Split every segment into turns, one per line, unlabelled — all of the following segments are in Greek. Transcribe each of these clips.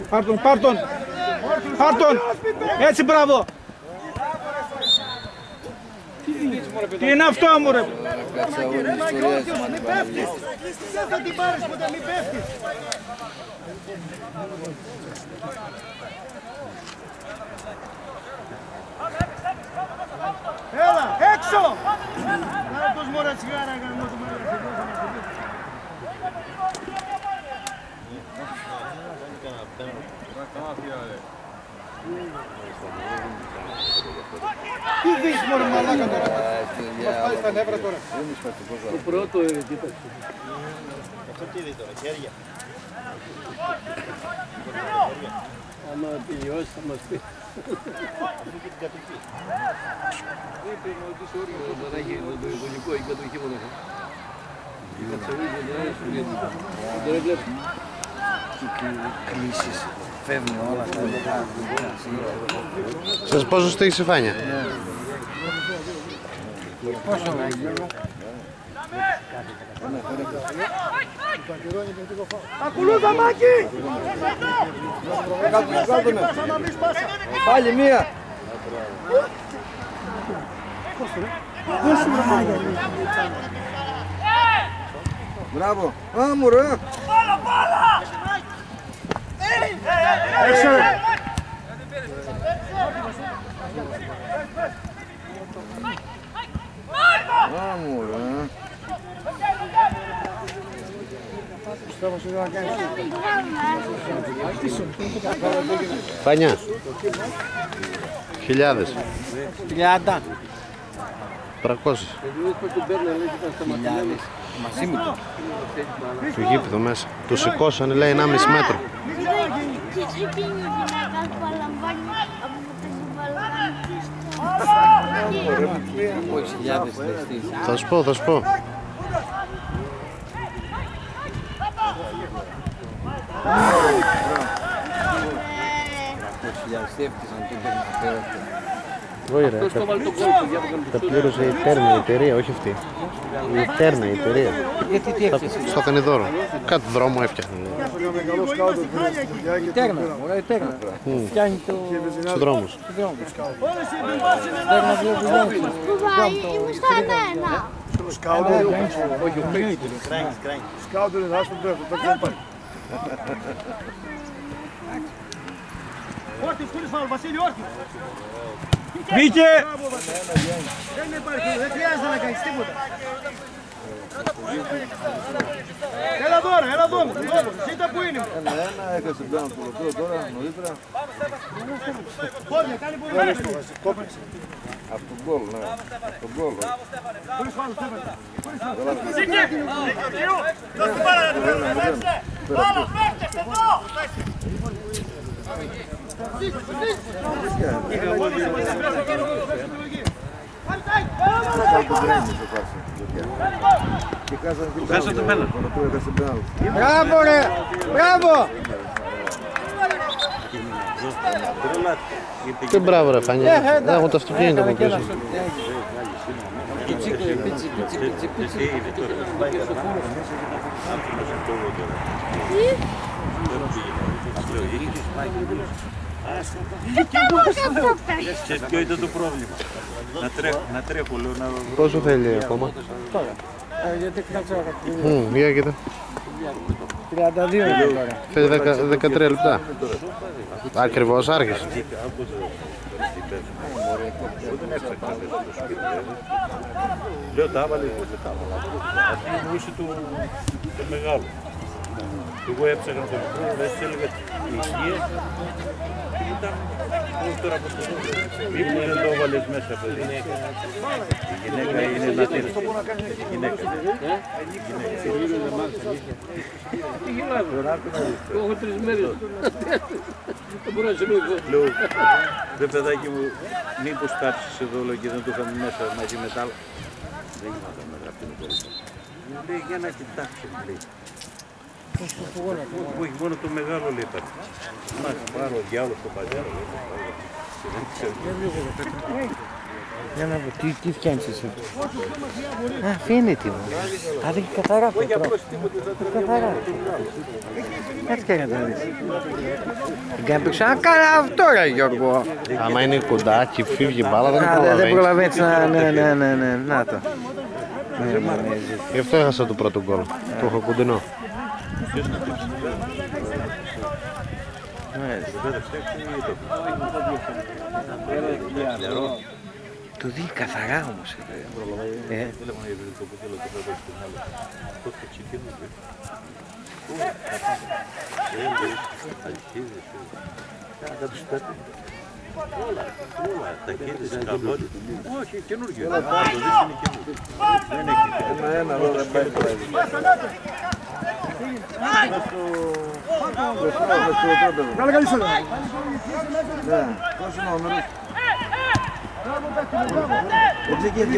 Πάρ' τον. Έτσι, μπράβο. Τι είναι αυτό, μου ρε.
Μην πέφτεις. Δεν θα την πάρεις ποτέ, μην πέφτεις. Έλα, έξω! Άρα τους μωρά τσιγάρα έκανα το μέρα. Τι δεις μωρέ μαλάκα τώρα. Μας πάει στα νεύρα τώρα.
Το πρώτο κοίταξε.
Αυτό τι δει τώρα, χέρια.
Άμα τελειώσει θα μας πει.
Αυτή και την κατοχή.
Είπε ότι είσαι όριο θα έχει το ειδονικό η κατοχή μόνο. Η κατσαβίδια δεν έχει σχολιέτη. Τώρα βλέπω.
Κλήσεις, φεύγουν όλα αυτά.
Σας πόσο στήχησε Φάνια?
Πόσο
Ακολούθα Μάκη!
πάλι μία. Μπράβο. Α, μωρέ.
Έξω!
Α, μωρέ.
Φάνια. Χιλιάδες.
30.
300.
Χιλιάδες. Μαζί μου το.
Στο γήπεδο μέσα. Το σηκώσανε λέει 1,5 μέτρο.
Και εκείνη η γυναίκα που αλαμβάνει από το Βαλκάνι.
Όχι, χιλιάδες δεχτείς.
Θα σου πω.
Χιλιάδες έφτιασαν και δεν πέρα.
Όχι ρε, τα πλήρωσε η Τέρνα η εταιρεία, όχι αυτή. Η Τέρνα η εταιρεία.
Γιατί τι έφτιασε.
Στο έκανε δώρο. Κάτι δρόμο έφτιαχνε.
Η Τέρνα, ωραία η Τέρνα. Φτιάχνει το...
Στους δρόμους.
Τέρνα βλέπει
Κουβάει, ήμουν στα εμένα.
όχι ο Πέιτ.
Σκάουτερ είναι άσπρο τρέχω, το δεν πάει. Όρτης, χωρίς φάουλ, Βασίλη, όρτης.
Μπήκε.
Δεν υπάρχει, δεν χρειάζεται να κάνεις τίποτα. Έλα εδώ, ζήτα που είναι.
Ένα, έχασε πλέον το λεπτό τώρα, νωρίτερα.
Πόδια, κάνει πολύ.
Από τον γκολ, ναι. Τον γκολ.
Χωρίς φάουλ, Στέφανε.
Χάσα το μένα.
Μπράβο ρε, μπράβο.
Τι μπράβο ρε Φάνια. Δεν έχω το αυτοκίνητο από πίσω.
Ξέρεις ποιο ήταν το πρόβλημα. Να τρέχω, λέω να βρω.
Πόσο θέλει ακόμα?
Γιατί κάτσε
Για κοίτα.
32 είναι τώρα.
Θέλει 13 λεπτά. Ακριβώς άρχισε.
Δεν έψαξα το σπίτι. Λέω τα άβαλε, δεν τα άβαλε. Αυτή εννοούσε το μεγάλο. Εγώ έψαχνα το μικρό, δεν έλεγα υγεία. Ήταν τώρα από το δόντο. Μήπως δεν το έβαλες μέσα, παιδί. Η γυναίκα είναι λατίνη. Η γυναίκα.
Τι γελάδο. Έχω 3 μέρες. Δεν μπορώ να σε λέω.
Λέω, ρε παιδάκι μου, μήπως κάψεις εδώ και δεν το είχαμε μέσα μαζί με τα άλλα. Δεν γινόταν με αυτή την περίπτωση. Μου λέει, για να κοιτάξω, μου λέει. Όχι, μόνο το μεγάλο λέει κάτι. Μας πάρω διάλογο στο πατέρα. Δεν ξέρω.
Για να δω, τι φτιάνεις εσύ. Α, φαίνεται μου. Α, δεν έχει καθαρά αυτό. Καθαρά. Έτσι και να το δεις. Δεν κάνει πίσω. Α, καλά αυτό ρε Γιώργο. Άμα είναι κοντά και φύγει μπάλα δεν προλαβαίνεις. Δεν προλαβαίνεις να, ναι, να το. Γι' αυτό έχασα το πρώτο γκολ. Το έχω κοντινό. Το δει καθαρά όμως.
Τα κέντες καλώνει. Όχι, καινούργιο.
Ένα εδώ δεν πάει πλάι.
Κάλε καλή σώτα.
Ναι, πώς είναι ο νούμερος. Έτσι και έτσι.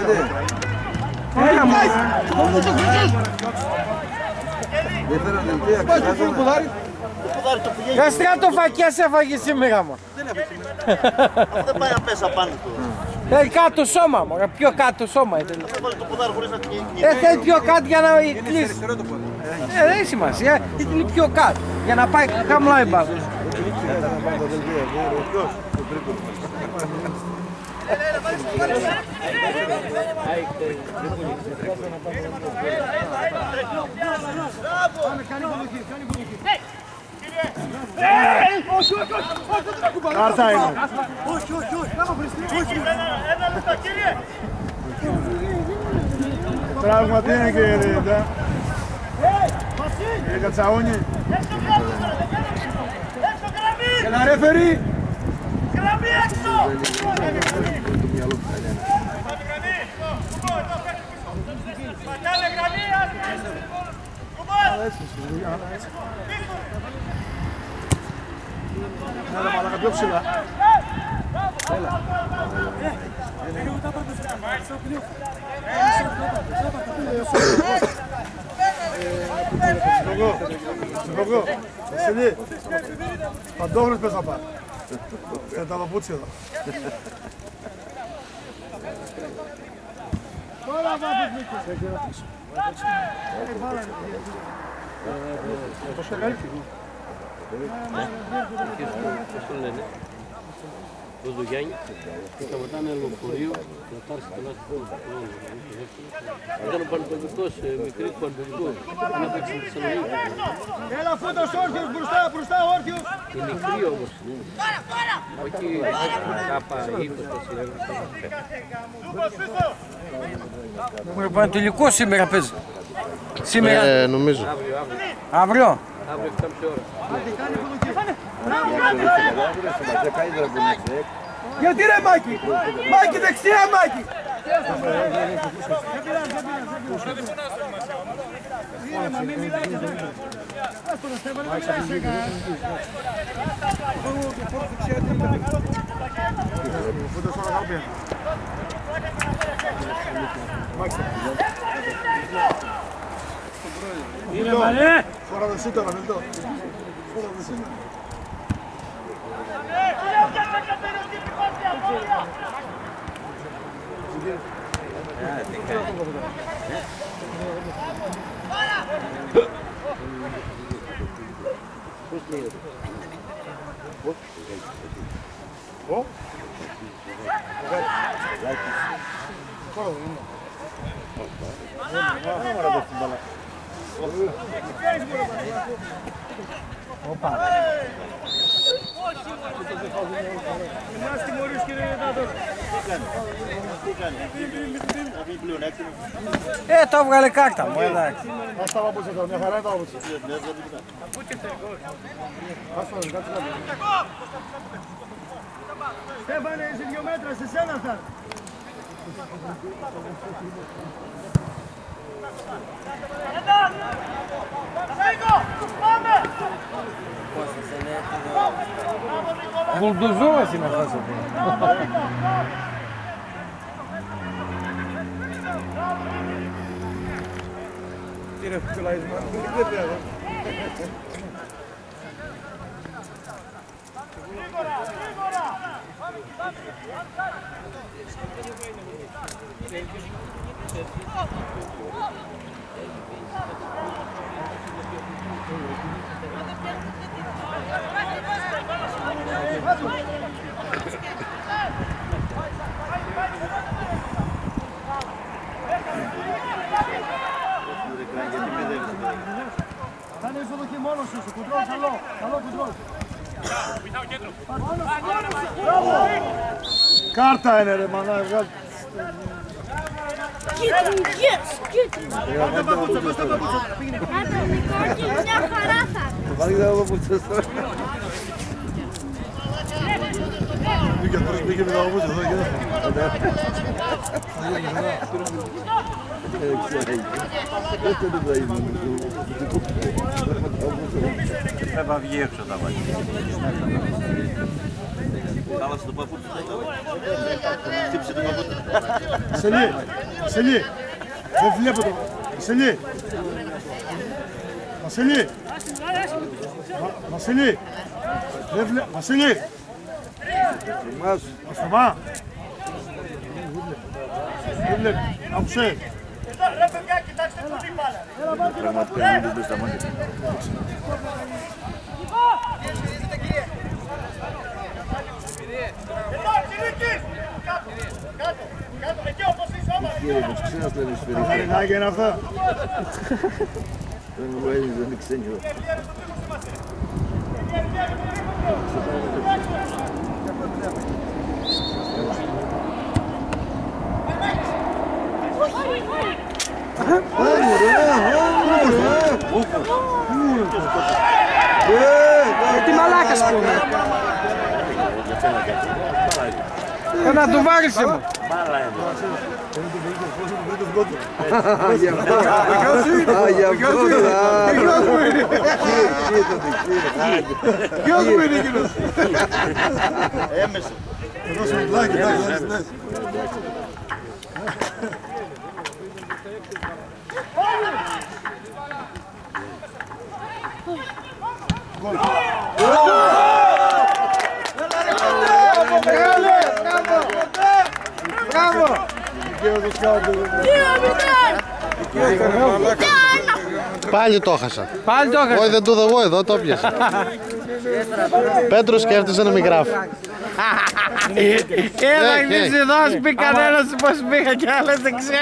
Δεν φέραν δελτία, ξεχάσανε.
Γαστράτο φακιάς έφαγε σήμερα μου.
Αυτό δεν πάει να πέσει απάνω του.
Θέλει κάτω σώμα μου, πιο κάτω σώμα.
Έβαλε το ποδάρι χωρίς να κινηθεί.
Θέλει πιο κάτω για να κλείσει. Δεν έχει σημασία, θέλει πιο κάτω για να πάει χαμηλά η μπάλα.
Κάρτα είναι.
Όχι. Ένα λεπτό, κύριε.
Πράγμα τι είναι κύριε Διευθυντά. Κύριε Κατσαούνη. Έλα ρε φερί.
Γραμμή έξω. Πατάλε γραμμή.
Έλα μαλάκα πιο ψηλά. Συμπογό, Βασιλή, παντόχρονες πες να πάει. Σε τα παπούτσια εδώ.
Πώς το λένε, το Δουγιάννη, σταματάνε λεωφορείο να πάρει στο λάθος του. Ήταν ο Πανεπιστημικός, μικρή του Πανεπιστημικού, να παίξει στη Θεσσαλονίκη.
Έλα φούτος όρθιος, μπροστά όρθιος.
Είναι μικρή όμως. Όχι κάπα 20.
Ο Πανατολικός σήμερα παίζει. Σήμερα.
Νομίζω.
Αύριο.
Αύριο 7,5 ώρα.
Γιατί ρε Μάκη. Μάκη δεξιά Μάκη.
Fora da cinta, Ramildo. Fora da cinta.
Το έβγαλε κάρτα μου, εντάξει.
Ας τα παπούτσια τώρα, μια χαρά είναι τα παπούτσια.
Στέφανε, είσαι 2 μέτρα, σε σένα θα. Μπουλντουζούμας είναι αυτός εδώ.
Τι ρε φυλαϊσμα, δεν πειράζει. Κάνε ισοδοχή μόνος σου, κουντρόλ, καλό κουντρόλ. Κάρτα είναι ρε μανά, βγάλει.
Κοίτον, κοίτον. Άντε με κόρτη, μια χαρά θα.
Πάλι δεν έχω πουτσές τώρα.
Μπήκε αυτός, μπήκε με τα όμως εδώ και
Θα βγει έξω τα μάτια.
Χάλασε το παπούτσι. Χτύπησε το παπούτσι.
Βασιλή, δεν βλέπω το. Βασιλή, δεν βλέπω. Βασιλή. Ασταμά. Δεν βλέπω. Άκουσε.
Ρε παιδιά, κοιτάξτε πολύ μπάλα.
Πραγματικά δεν το σταμάτησε.
Εδώ, Τσιλίκης! Κάτω, εκεί όπως είσαι όμως.
Κύριε, τους ξένας λένε σφαιρικά.
Καθαρινάκια είναι αυτά.
Δεν μου έλεγε, δεν είναι ξένιο.
Τι μαλάκας που είναι. Να του βάρισε μου.
Ποιος μου είναι εκείνος.
Έμεσε.
Εδώ σου μιλάκι, εντάξει.
Μπράβο!
Πάλι το έχασα.
Πάλι το
Όχι,
έχασα.
δεν το δω εδώ, το πιάσα. Πέτρος σκέφτεσαι να μην γράφει.
Έλα, εμείς εδώ, ας πει κανένας πως πήγα κι άλλες δεν ξέρω.